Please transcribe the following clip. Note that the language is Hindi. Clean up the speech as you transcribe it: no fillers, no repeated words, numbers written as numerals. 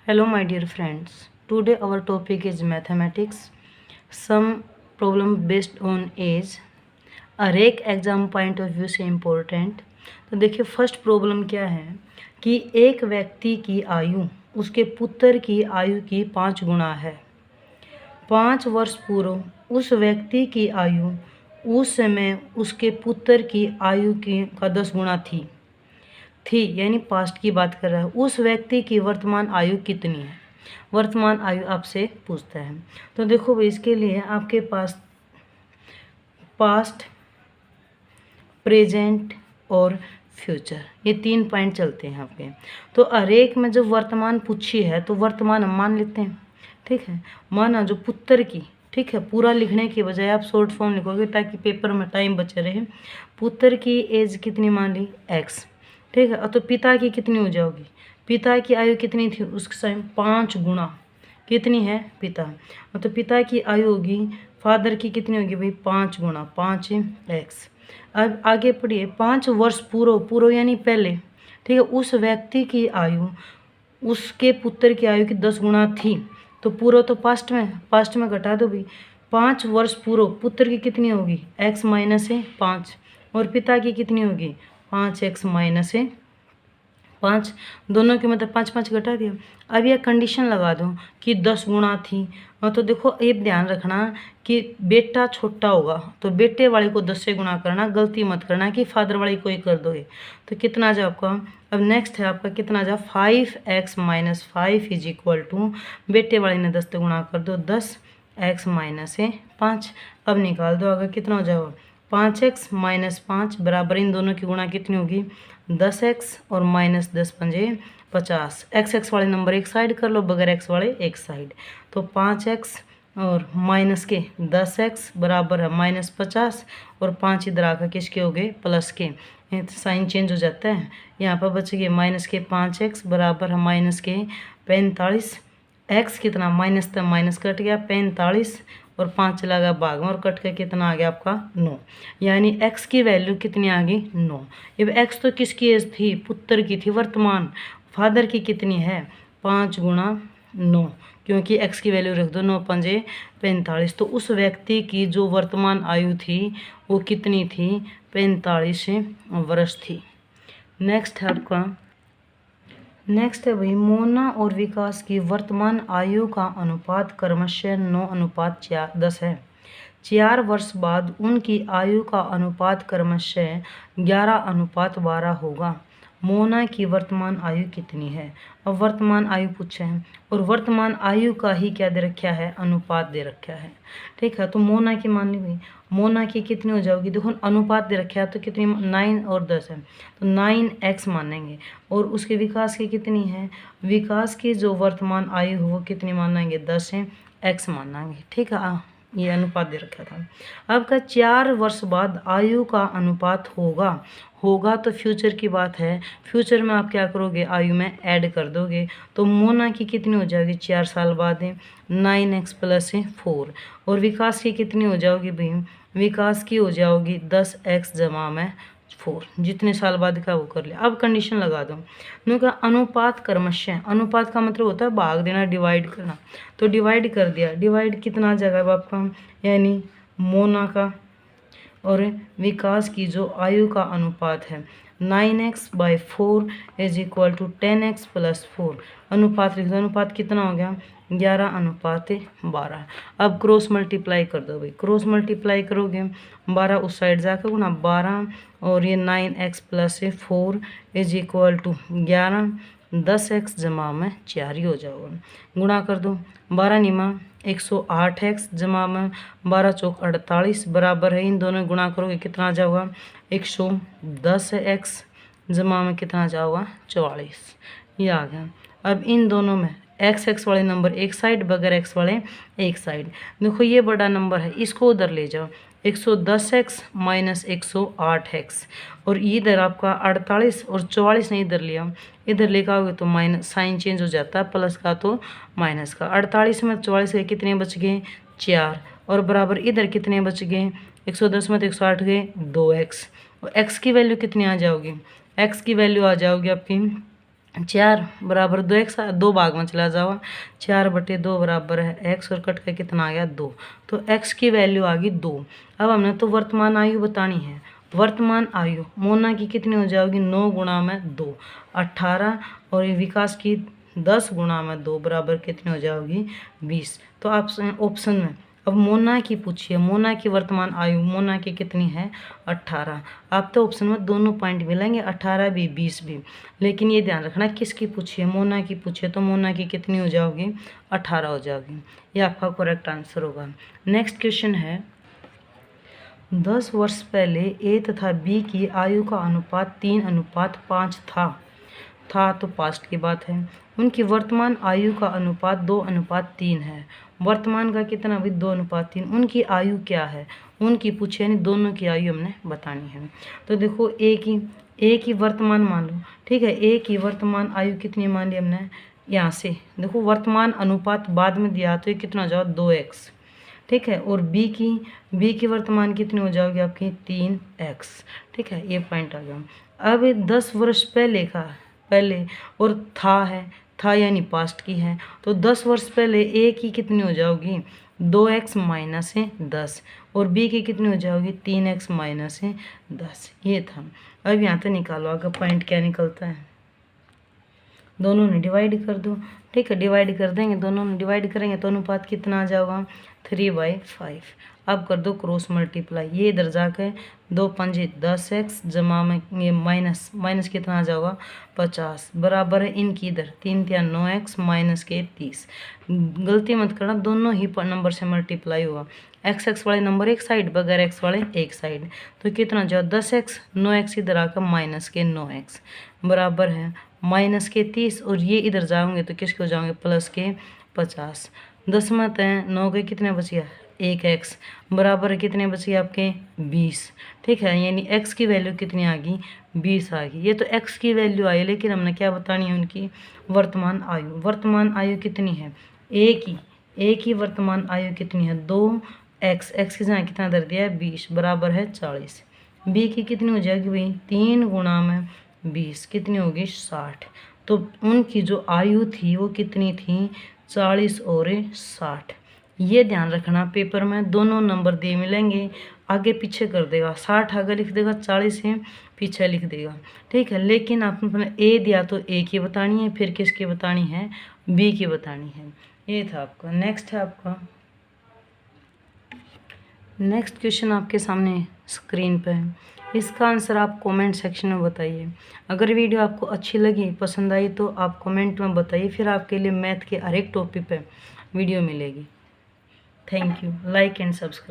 Hello my dear friends. Today our topic is mathematics. Some problem based on age. हर एक एग्जाम पॉइंट ऑफ व्यू से इम्पोर्टेंट। तो देखिए फर्स्ट प्रॉब्लम क्या है कि एक व्यक्ति की आयु उसके पुत्र की आयु की 5 गुना है। 5 वर्ष पूर्व उस व्यक्ति की आयु उस समय उसके पुत्र की आयु की का 10 गुना थी यानी पास्ट की बात कर रहा है। उस व्यक्ति की वर्तमान आयु कितनी है? वर्तमान आयु आपसे पूछता है। तो देखो भाई इसके लिए आपके पास पास्ट, प्रेजेंट और फ्यूचर ये 3 पॉइंट चलते हैं आपके। तो हर एक में जब वर्तमान पूछी है तो वर्तमान हम मान लेते हैं, ठीक है। माना जो पुत्र की, ठीक है, पूरा लिखने की बजाय आप शॉर्ट फॉर्म लिखोगे ताकि पेपर में टाइम बचे रहे। पुत्र की एज कितनी मान ली? एक्स, ठीक है। तो पिता की कितनी हो जाओगी? पिता की आयु कितनी थी उस टाइम? 5 गुना कितनी है? पिता। तो पिता की आयु होगी, फादर की कितनी होगी भाई? 5 गुना 5 एक्स। अब आगे पढ़िए। 5 वर्ष पूर्व यानी पहले, ठीक है, उस व्यक्ति की आयु उसके पुत्र की आयु की 10 गुना थी। तो पूर्व तो पास्ट में घटा दो भाई। 5 वर्ष पूर्व पुत्र की कितनी होगी? एक्स माइनस है 5। और पिता की कितनी होगी? 5 एक्स माइनस है 5। दोनों के मतलब 5 5 घटा दिया। अब यह कंडीशन लगा दो कि 10 गुना थी। तो देखो ये ध्यान रखना कि बेटा छोटा होगा तो बेटे वाले को 10 से गुणा करना, गलती मत करना कि फादर वाले को ही कर दोगे। तो कितना जा आपका? अब नेक्स्ट है आपका कितना जा? 5x minus 5 is equal to, बेटे वाले ने 10 से गुणा कर दो, 10x माइनस है 5। अब निकाल दो आगे कितना हो जाएगा? 5x माइनस 5 बराबर इन दोनों की गुणा कितनी होगी? 10x और माइनस 10 पंजे 50। एक्स वाले नंबर एक साइड कर लो, बगैर एक्स वाले एक साइड। तो 5x और माइनस के 10x बराबर है माइनस 50 और 5 इधर आकर किसके हो गए? प्लस के। साइन चेंज हो जाता है। यहाँ पर बच गए माइनस के 5x बराबर है माइनस के 45। एक्स कितना? माइनस था, माइनस कट गया 45 और 5 चला गया भाग में और कट के कितना आ गया आपका? 9। यानी x की वैल्यू कितनी आ गई? 9। अब x तो किसकी एज थी? पुत्र की थी। वर्तमान फादर की कितनी है? 5 गुना 9, क्योंकि x की वैल्यू रख दो, 9 पंजे 45। तो उस व्यक्ति की जो वर्तमान आयु थी वो कितनी थी? 45 वर्ष थी। नेक्स्ट है आपका, नेक्स्ट है भाई, मोना और विकास की वर्तमान आयु का अनुपात क्रमशः 9:10 है। 4 वर्ष बाद उनकी आयु का अनुपात क्रमशः 11:12 होगा। मोना की वर्तमान आयु कितनी है? अब वर्तमान आयु पूछे हैं और वर्तमान आयु का ही क्या दे रखा है? अनुपात दे रखा है, ठीक है। तो मोना की मान ली भाई, मोना की कितनी हो जाएगी? देखो अनुपात दे रखा है तो कितनी? 9 और 10 है तो 9x मानेंगे। और उसके विकास की कितनी है? विकास की जो वर्तमान आयु हो वो कितनी मानेंगे? 10 है, x मानेंगे, ठीक है। ये अनुपात दे रखा था। अब का 4 वर्ष बाद आयु का अनुपात होगा तो फ्यूचर की बात है। फ्यूचर में आप क्या करोगे? आयु में ऐड कर दोगे। तो मोना की कितनी हो जाएगी? 4 साल बाद है 9x प्लस 4। और विकास की कितनी हो जाओगी भाई? विकास की हो जाओगी 10x जमा में 4। जितने साल बाद का वो कर लिया। अब कंडीशन लगा दो, उनका अनुपात क्रमशः, अनुपात का मतलब होता है भाग देना, डिवाइड करना। तो डिवाइड कर दिया, डिवाइड कितना आ जाएगा आपका? यानी मोना का और विकास की जो आयु का अनुपात है 9x/4 is equal to 10x plus 4। अनुपात लिख दो, अनुपात कितना हो गया? 11:12। अब क्रॉस मल्टीप्लाई कर दो भाई, क्रॉस मल्टीप्लाई करोगे 12 उस साइड जाकर गुना 12 और ये 9x plus 4 is equal to 11, 10x जमा में 4 ही हो जाओगा। गुणा कर दो, 12 निमा 108x जमा में 12 चौक 48 बराबर है, इन दोनों गुणा करोगे कितना आ जाओगा? 110x जमा में कितना आ जाओगा? 44। ये आ गया। अब इन दोनों में x वाले नंबर एक साइड, बगैर x वाले एक साइड। देखो ये बड़ा नंबर है, इसको उधर ले जाओ, 110x माइनस 108x। और इधर आपका 48 और 44 ने इधर लिया, इधर लेकर आओगे तो माइनस, साइन चेंज हो जाता है, प्लस का तो माइनस का। 48 में 44 के कितने बच गए? 4। और बराबर इधर कितने बच गए? 110 में 108 गए 2x। और x की वैल्यू कितनी आ जाओगी? x की वैल्यू आ जाओगी आपकी 4 बराबर 2x, 2 भाग में चला जाओ, 4/2 बराबर है x और कट के कितना आ गया 2। तो x की वैल्यू आ गई 2। अब हमने तो वर्तमान आयु बतानी है। वर्तमान आयु मोना की कितनी हो जाएगी 9 गुणा में 2 18, और विकास की 10 गुणा में 2 बराबर कितनी हो जाएगी 20। तो आप ऑप्शन में अब मोना की पूछिए, मोना की वर्तमान आयु मोना की कितनी है 18। आप तो ऑप्शन में दोनों पॉइंट मिलेंगे 18 भी 20 भी, लेकिन ये ध्यान रखना किसकी पूछिए, मोना की पूछिए तो मोना की कितनी हो जाओगी 18 हो जाओगी। ये आपका करेक्ट आंसर होगा। नेक्स्ट क्वेश्चन है 10 वर्ष पहले ए तथा बी की आयु का अनुपात 3:5 था तो पास्ट की बात है। उनकी वर्तमान आयु का अनुपात 2:3 है। वर्तमान का कितना भी 2:3। उनकी आयु क्या है, उनकी पूछे यानी दोनों की आयु हमने बतानी है। तो देखो ए की वर्तमान मान लो, ठीक है। ए की वर्तमान आयु कितनी मान ली हमने, यहाँ से देखो वर्तमान अनुपात बाद में दिया तो ये कितना हो जाओ 2x, ठीक है। और बी की वर्तमान कितनी हो जाएगी आपकी 3x, ठीक है। ये पॉइंट आ गया। अब 10 वर्ष पहले और था यानी पास्ट की है, तो 10 वर्ष पहले ए की कितनी हो जाओगी 2x माइनस 10, और बी की कितनी हो जाओगी 3x माइनस 10। ये था। अब यहाँ से निकालो आगे पॉइंट क्या निकलता है, दोनों ने डिवाइड कर दो, ठीक है। डिवाइड कर देंगे, दोनों ने डिवाइड करेंगे तो अनुपात कितना आ जाएगा 3/5। अब कर दो क्रॉस मल्टीप्लाई, ये इधर जाकर 2 पंजे 10x जमा में ये माइनस कितना आ जाएगा 50 बराबर है इनकी इधर 3 × 9x माइनस के 30। गलती मत करना, दोनों ही नंबर से मल्टीप्लाई हुआ। x वाले नंबर एक साइड, बगैर x वाले एक साइड, तो कितना जाओ 10x 9x इधर आकर माइनस के 9x बराबर है माइनस के 30, और ये इधर जाओगे तो किसके हो जाओगे प्लस के 50। 10 में तय 9 के कितने बच गया 1x बराबर कितने बच गए आपके 20, ठीक है। यानी x की वैल्यू कितनी आ गई 20 आ गई। ये तो x की वैल्यू आई, लेकिन हमने क्या बतानी है उनकी वर्तमान आयु। वर्तमान आयु कितनी है ए की वर्तमान आयु कितनी है 2x, x की जगह कितना दर दिया है 20 बराबर है 40। बी की कितनी हो जाएगी भाई 3 गुणा में 20 कितनी होगी 60। तो उनकी जो आयु थी वो कितनी थी 40 और 60। ये ध्यान रखना, पेपर में दोनों नंबर दिए मिलेंगे, आगे पीछे कर देगा, 60 आगे लिख देगा 40 है पीछे लिख देगा, ठीक है। लेकिन आपने ए दिया तो ए की बतानी है, फिर किसकी बतानी है बी की बतानी है। ये था आपका। नेक्स्ट है आपका नेक्स्ट क्वेश्चन आपके सामने स्क्रीन पे है। इसका आंसर आप कमेंट सेक्शन में बताइए। अगर वीडियो आपको अच्छी लगी, पसंद आई तो आप कमेंट में बताइए, फिर आपके लिए मैथ के हर एक टॉपिक पे वीडियो मिलेगी। Thank you. Like and subscribe.